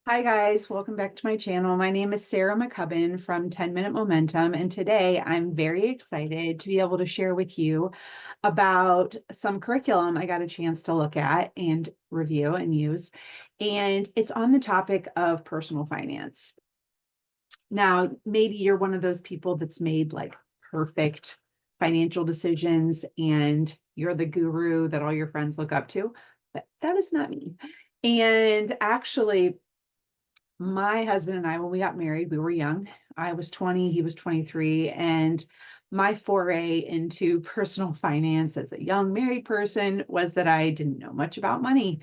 Hi guys, welcome back to my channel. My name is Sarah McCubbin from 10 Minute Momentum, and today I'm very excited to be able to share with you about some curriculum I got a chance to look at and review and use. And it's on the topic of personal finance. Now, maybe you're one of those people that's made like perfect financial decisions and you're the guru that all your friends look up to, but that is not me. And actually, my husband and I, when we got married, we were young. I was 20, he was 23. And my foray into personal finance as a young married person was that I didn't know much about money.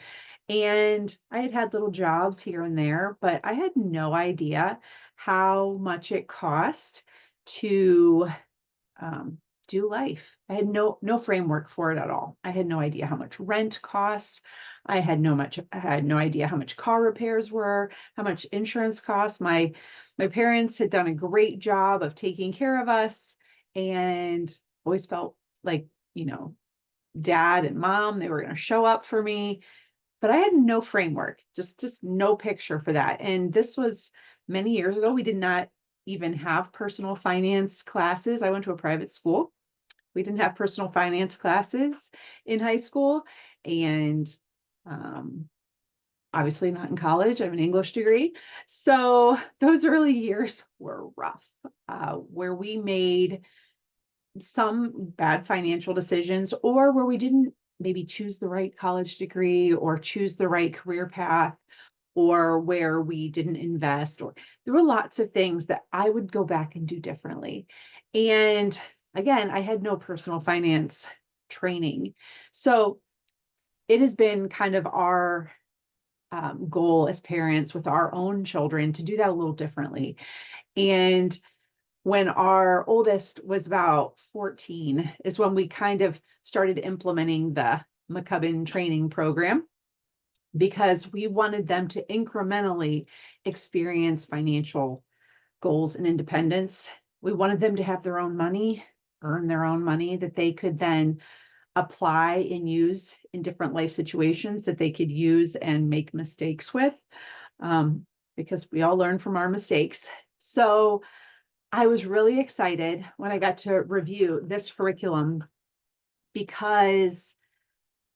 And I had had little jobs here and there, but I had no idea how much it cost to um, do life. I had no framework for it at all. I had no idea how much rent costs. I had no idea how much car repairs were, how much insurance costs. My parents had done a great job of taking care of us and always felt like, you know, dad and mom, they were going to show up for me, but I had no framework, just no picture for that. And this was many years ago. We did not even have personal finance classes. I went to a private school. We didn't have personal finance classes in high school, and um, obviously not in college. I have an English degree. So those early years were rough, where we made some bad financial decisions or where we didn't maybe choose the right college degree or choose the right career path or where we didn't invest, or there were lots of things that I would go back and do differently. And again, I had no personal finance training. So it has been kind of our goal as parents with our own children to do that a little differently. And when our oldest was about 14 is when we kind of started implementing the McCubbin training program because we wanted them to incrementally experience financial goals and independence. We wanted them to have their own money, earn their own money that they could then apply and use in different life situations that they could use and make mistakes with, because we all learn from our mistakes. So I was really excited when I got to review this curriculum because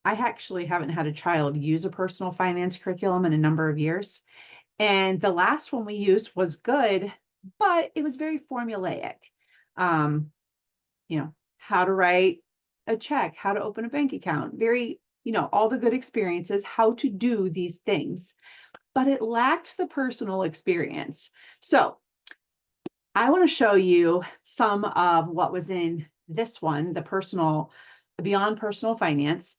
I actually haven't had a child use a personal finance curriculum in a number of years. And the last one we used was good, but it was very formulaic. Um, how to write a check, how to open a bank account, very, all the good experiences, how to do these things, but it lacked the personal experience. So I want to show you some of what was in this one, the personal, beyond personal finance,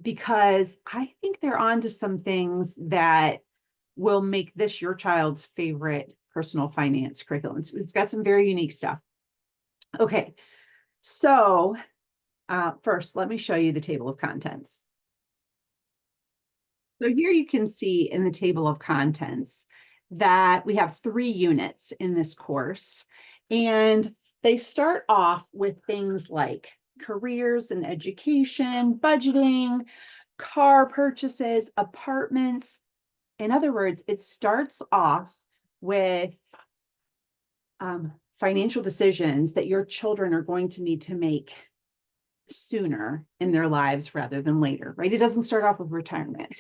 because I think they're on to some things that will make this your child's favorite personal finance curriculum. It's got some very unique stuff. Okay, so first, let me show you the table of contents. So here you can see in the table of contents that we have 3 units in this course, and they start off with things like careers and education, budgeting, car purchases, apartments. In other words, it starts off with financial decisions that your children are going to need to make sooner in their lives rather than later, right? It doesn't start off with retirement.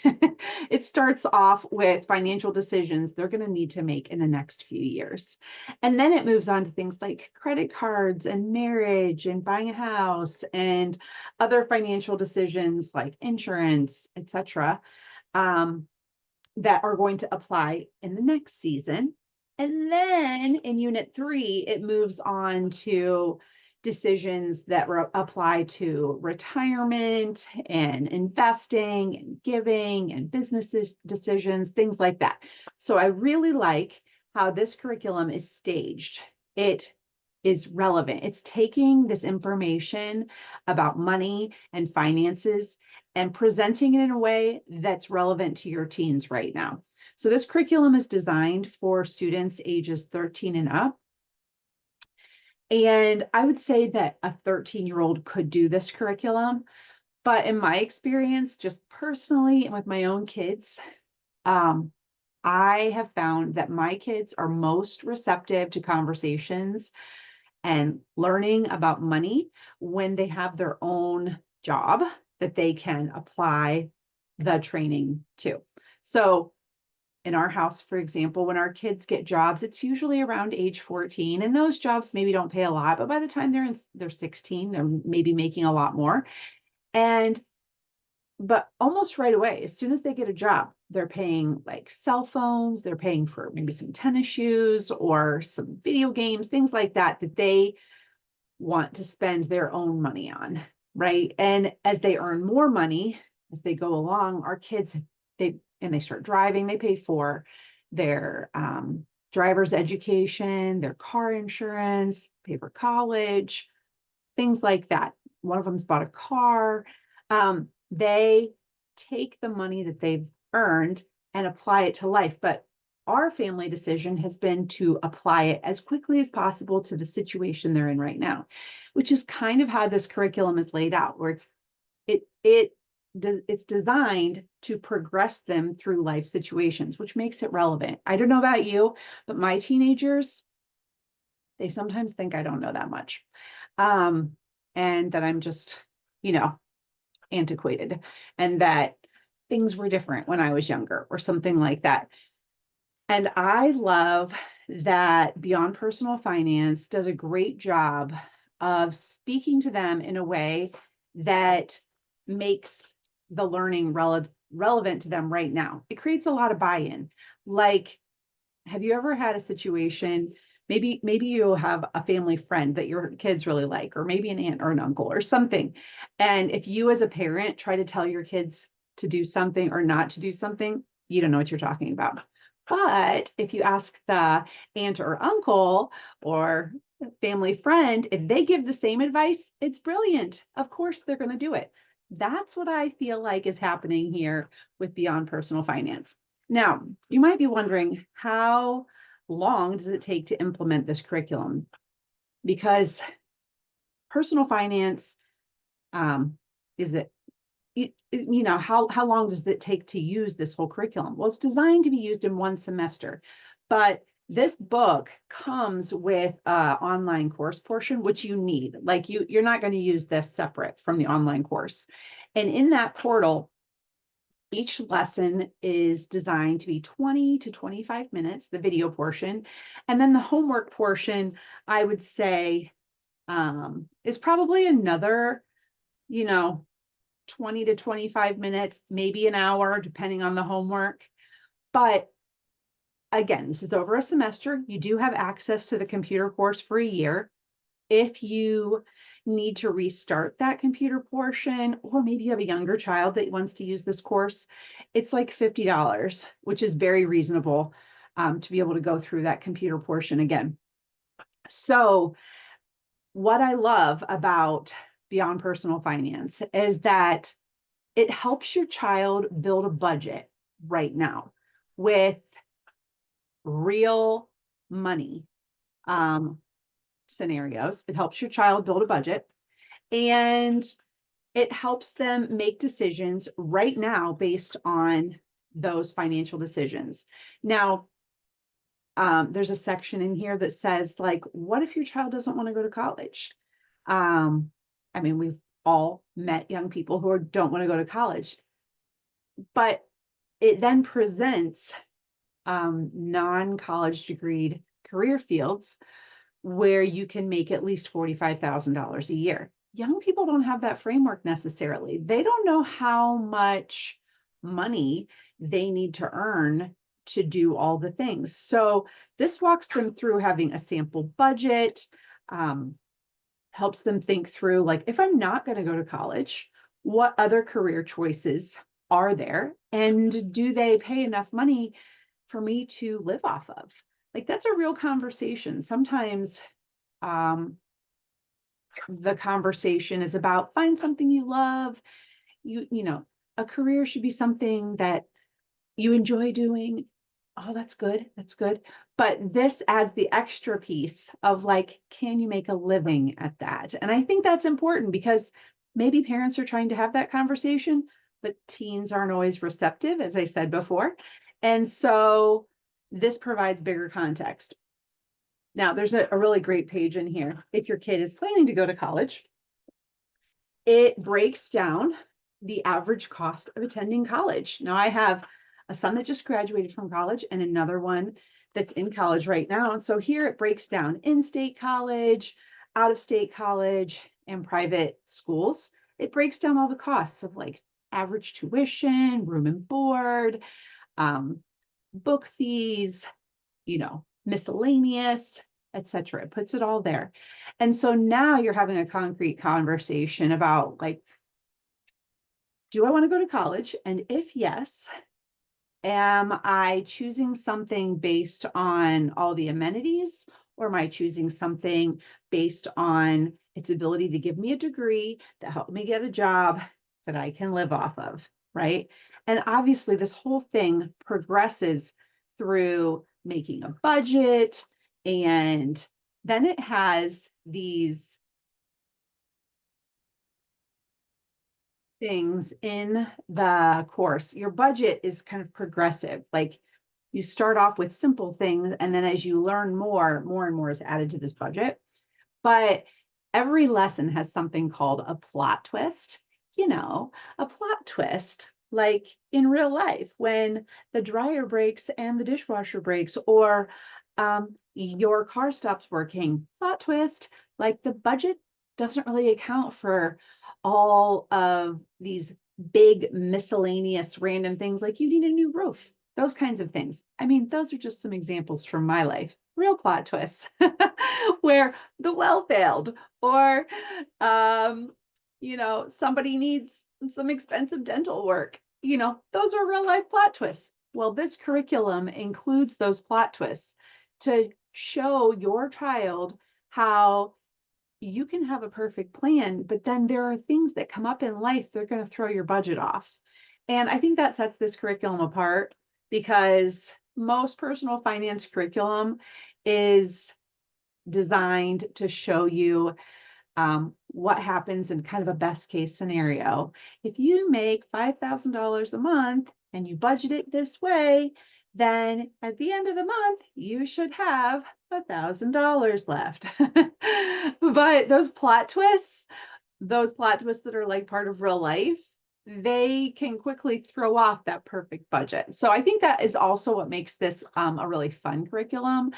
It starts off with financial decisions they're going to need to make in the next few years. And then it moves on to things like credit cards and marriage and buying a house and other financial decisions like insurance, etc., that are going to apply in the next season. And then in unit 3, it moves on to decisions that apply to retirement and investing and giving and business decisions, things like that. So I really like how this curriculum is staged. It is relevant. It's taking this information about money and finances and presenting it in a way that's relevant to your teens right now. So this curriculum is designed for students ages 13 and up. And I would say that a 13-year-old could do this curriculum. But in my experience, just personally and with my own kids, um, I have found that my kids are most receptive to conversations and learning about money when they have their own job that they can apply the training to. So in our house, for example, when our kids get jobs, it's usually around age 14, and those jobs maybe don't pay a lot, but by the time they're 16, they're maybe making a lot more. And but almost right away, as soon as they get a job, they're paying like cell phones, they're paying for maybe some tennis shoes or some video games, things like that, that they want to spend their own money on, right? And as they earn more money, as they go along, our kids, they start driving, they pay for their driver's education, their car insurance, pay for college, things like that. One of them's bought a car. They take the money that they've earned and apply it to life. But our family decision has been to apply it as quickly as possible to the situation they're in right now, which is kind of how this curriculum is laid out, where it's designed to progress them through life situations, which makes it relevant. I don't know about you, but my teenagers, they sometimes think I don't know that much. And that I'm just, antiquated, and that things were different when I was younger or something like that. And I love that Beyond Personal Finance does a great job of speaking to them in a way that makes the learning relevant to them right now. It creates a lot of buy-in. Like, have you ever had a situation, maybe you have a family friend that your kids really like, or maybe an aunt or an uncle or something. And if you as a parent try to tell your kids to do something or not to do something, you don't know what you're talking about. But if you ask the aunt or uncle or family friend, if they give the same advice, it's brilliant. Of course, they're going to do it. That's what I feel like is happening here with Beyond Personal Finance. Now, you might be wondering, how long does it take to implement this curriculum? Because personal finance, is it, how long does it take to use this whole curriculum? Well, it's designed to be used in one semester, but this book comes with an online course portion, which you need. Like you're not going to use this separate from the online course. And in that portal, each lesson is designed to be 20 to 25 minutes, the video portion. And then the homework portion, I would say, is probably another, 20 to 25 minutes, maybe an hour, depending on the homework. But again, this is over a semester. You do have access to the computer course for a year. If you need to restart that computer portion, or maybe you have a younger child that wants to use this course, it's like $50, which is very reasonable to be able to go through that computer portion again. So what I love about Beyond Personal Finance is that it helps your child build a budget right now with real money scenarios. It helps your child build a budget, and it helps them make decisions right now based on those financial decisions. Now, there's a section in here that says, like, what if your child doesn't want to go to college? I mean, we've all met young people who don't want to go to college, but it then presents non-college degreed career fields where you can make at least $45,000 a year. Young people don't have that framework necessarily. They don't know how much money they need to earn to do all the things. So this walks them through having a sample budget, helps them think through, like, if I'm not going to go to college, what other career choices are there? And do they pay enough money for me to live off of? Like, that's a real conversation. Sometimes the conversation is about, find something you love. A career should be something that you enjoy doing. Oh, that's good. That's good. But this adds the extra piece of, like, can you make a living at that? And I think that's important because maybe parents are trying to have that conversation, but teens aren't always receptive, as I said before. And so this provides bigger context. Now, there's a really great page in here. If your kid is planning to go to college, it breaks down the average cost of attending college. Now, I have a son that just graduated from college and another one that's in college right now. And so here it breaks down in-state college, out-of-state college, and private schools. It breaks down all the costs of like average tuition, room and board, um, book fees, miscellaneous, etc. It puts it all there. And so now you're having a concrete conversation about like, do I want to go to college? And if yes, am I choosing something based on all the amenities, or am I choosing something based on its ability to give me a degree to help me get a job that I can live off of, right? And obviously, this whole thing progresses through making a budget, and then it has these things in the course. Your budget is kind of progressive. Like you start off with simple things, and then as you learn more and more is added to this budget. But every lesson has something called a plot twist. A plot twist, like in real life, when the dryer breaks and the dishwasher breaks, or your car stops working. Plot twist, like the budget doesn't really account for all of these big miscellaneous random things like you need a new roof, those kinds of things. I mean, those are just some examples from my life. Real plot twists where the well failed, or somebody needs some expensive dental work. Those are real life plot twists. Well, this curriculum includes those plot twists to show your child how you can have a perfect plan, but then there are things that come up in life that are going to throw your budget off. And I think that sets this curriculum apart, because most personal finance curriculum is designed to show you what happens in kind of a best case scenario. If you make $5,000 a month and you budget it this way, then at the end of the month, you should have $1,000 left. But those plot twists that are like part of real life, they can quickly throw off that perfect budget. So I think that is also what makes this a really fun curriculum.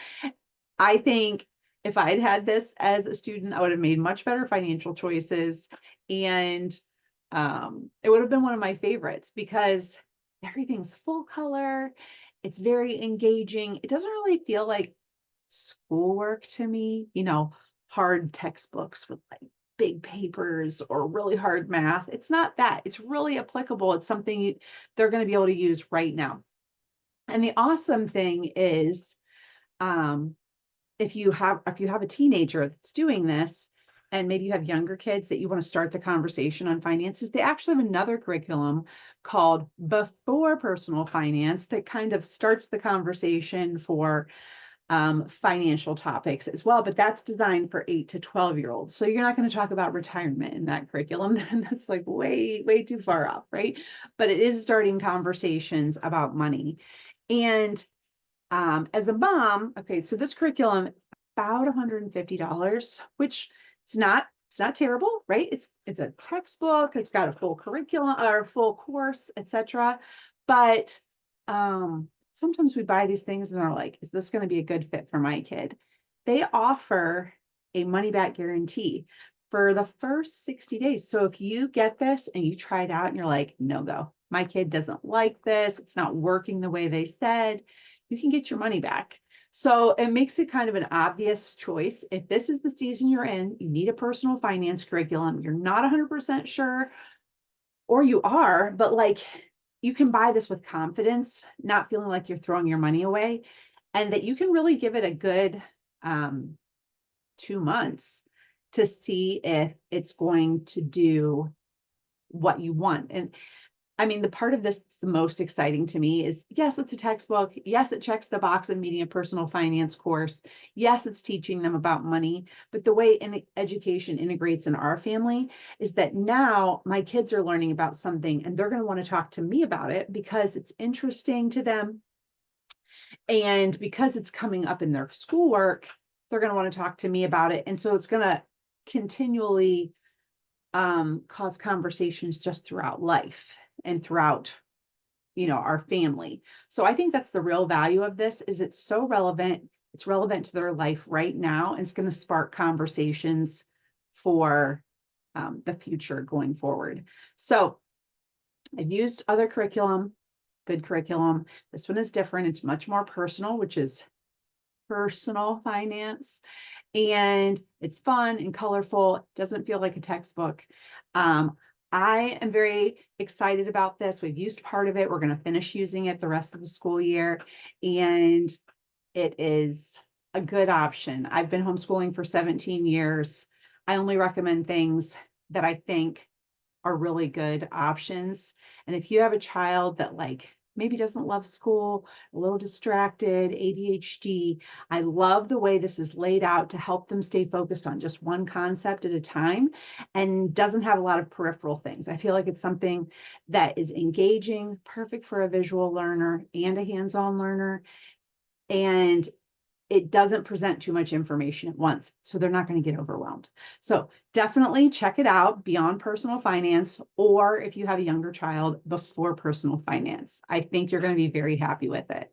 I think if I'd had this as a student, I would have made much better financial choices. And it would have been one of my favorites because everything's full color. It's very engaging. It doesn't really feel like schoolwork to me, hard textbooks with like big papers or really hard math. It's not that. It's really applicable. It's something they're going to be able to use right now. And the awesome thing is, if you have a teenager that's doing this, and maybe you have younger kids that you want to start the conversation on finances, they actually have another curriculum called Before Personal Finance that kind of starts the conversation for financial topics as well, but that's designed for 8 to 12-year-olds. So you're not going to talk about retirement in that curriculum. That's like way too far off, right? But it is starting conversations about money. And as a mom, okay, so this curriculum is about $150, which it's not terrible, right? It's a textbook, it's got a full curriculum or a full course, etc. But sometimes we buy these things and are like, is this going to be a good fit for my kid? They offer a money back guarantee for the first 60 days. So if you get this and you try it out and you're like, no go, my kid doesn't like this, it's not working the way they said, you can get your money back. So it makes it kind of an obvious choice. If this is the season you're in, you need a personal finance curriculum, you're not 100% sure, or you are, but like you can buy this with confidence, not feeling like you're throwing your money away, and that you can really give it a good 2 months to see if it's going to do what you want. And I mean, the part of this that's the most exciting to me is, yes, it's a textbook. Yes, it checks the box of meeting a personal finance course. Yes, it's teaching them about money. But the way education integrates in our family is that now my kids are learning about something and they're going to want to talk to me about it because it's interesting to them. And because it's coming up in their schoolwork, they're going to want to talk to me about it. And so it's going to continually cause conversations just throughout life and throughout, our family. So I think that's the real value of this is it's so relevant. It's relevant to their life right now. And it's going to spark conversations for the future going forward. So I've used other curriculum, good curriculum. This one is different. It's much more personal, which is personal finance. And it's fun and colorful. It doesn't feel like a textbook. Um, I am very excited about this. We've used part of it. We're going to finish using it the rest of the school year. And it is a good option. I've been homeschooling for 17 years. I only recommend things that I think are really good options. And if you have a child that maybe doesn't love school, a little distracted, ADHD, I love the way this is laid out to help them stay focused on just one concept at a time and doesn't have a lot of peripheral things. I feel like it's something that is engaging, perfect for a visual learner and a hands-on learner. And it doesn't present too much information at once, so they're not going to get overwhelmed. So definitely check it out beyond personal finance, or if you have a younger child, before personal finance. I think you're going to be very happy with it.